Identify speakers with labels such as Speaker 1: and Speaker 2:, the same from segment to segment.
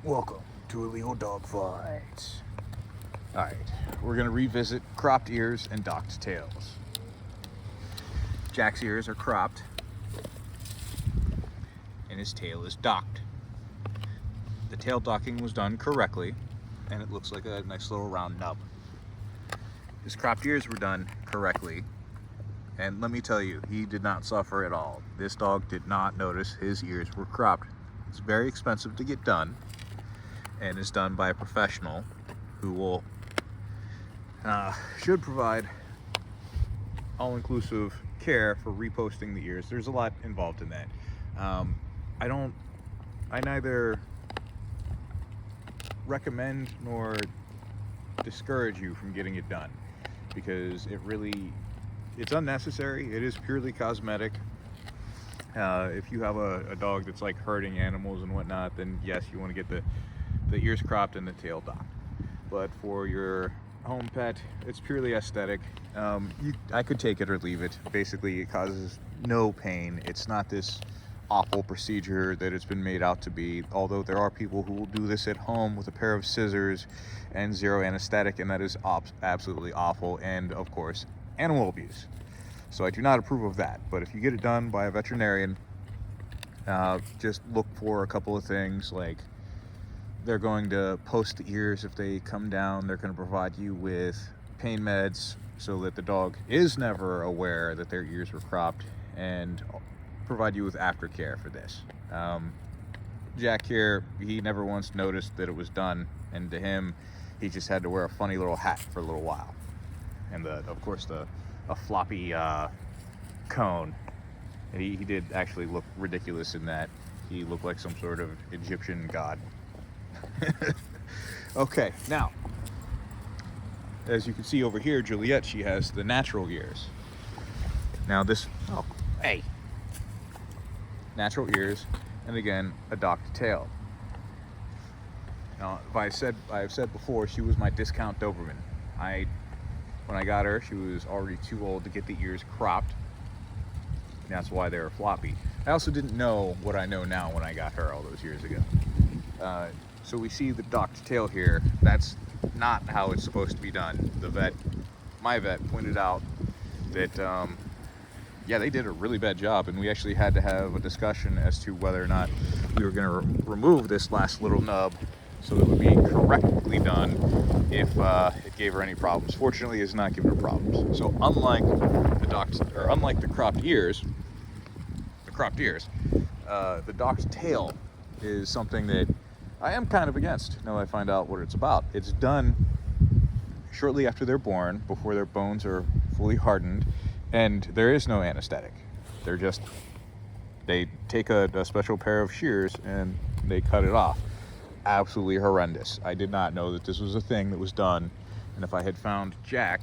Speaker 1: Welcome to Illegal Dog Fights. Alright, we're going to revisit cropped ears and docked tails. Jack's ears are cropped, and his tail is docked. The tail docking was done correctly, and it looks like a nice little round nub. His cropped ears were done correctly, and let me tell you, he did not suffer at all. This dog did not notice his ears were cropped. It's very expensive to get done, and is done by a professional who will should provide all-inclusive care for reposting the ears. There's a lot involved in that. I neither recommend nor discourage you from getting it done, because it's unnecessary. It is purely cosmetic. If you have a dog that's like herding animals and whatnot, then yes, you want to get the ears cropped and the tail docked. But for your home pet, it's purely aesthetic. I could take it or leave it. Basically, it causes no pain. It's not this awful procedure that it's been made out to be, although there are people who will do this at home with a pair of scissors and zero anesthetic, and that is absolutely awful, and of course animal abuse. So I do not approve of that. But if you get it done by a veterinarian, just look for a couple of things. Like, they're going to post the ears if they come down. They're going to provide you with pain meds so that the dog is never aware that their ears were cropped, and provide you with aftercare for this. Jack here, he never once noticed that it was done, and to him, he just had to wear a funny little hat for a little while, and of course a floppy cone. And he did actually look ridiculous in that. He looked like some sort of Egyptian god. Okay, now, as you can see over here, Juliet, she has the natural ears. Now natural ears, and again, a docked tail. Now, I have said before, she was my discount Doberman. When I got her, she was already too old to get the ears cropped. And that's why they were floppy. I also didn't know what I know now when I got her all those years ago. So we see the docked tail here. That's not how it's supposed to be done. My vet pointed out that, they did a really bad job, and we actually had to have a discussion as to whether or not we were going to remove this last little nub so that it would be correctly done if it gave her any problems. Fortunately, it's not giving her problems. So unlike the cropped ears, the docked tail is something that I am kind of against now that I find out what it's about. It's done shortly after they're born, before their bones are fully hardened, and there is no anesthetic. They take a special pair of shears and they cut it off. Absolutely horrendous. I did not know that this was a thing that was done, and if I had found Jack,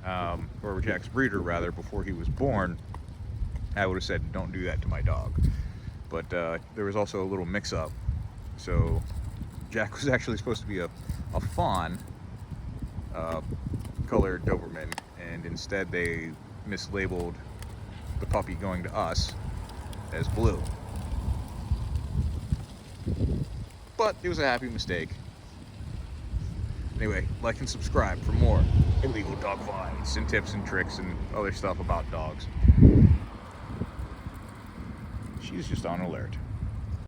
Speaker 1: or Jack's breeder rather, before he was born, I would have said, don't do that to my dog. But there was also a little mix-up. So Jack was actually supposed to be a fawn colored Doberman, and instead they mislabeled the puppy going to us as blue. But it was a happy mistake. Anyway, like and subscribe for more illegal dog fights and tips and tricks and other stuff about dogs. She's just on alert.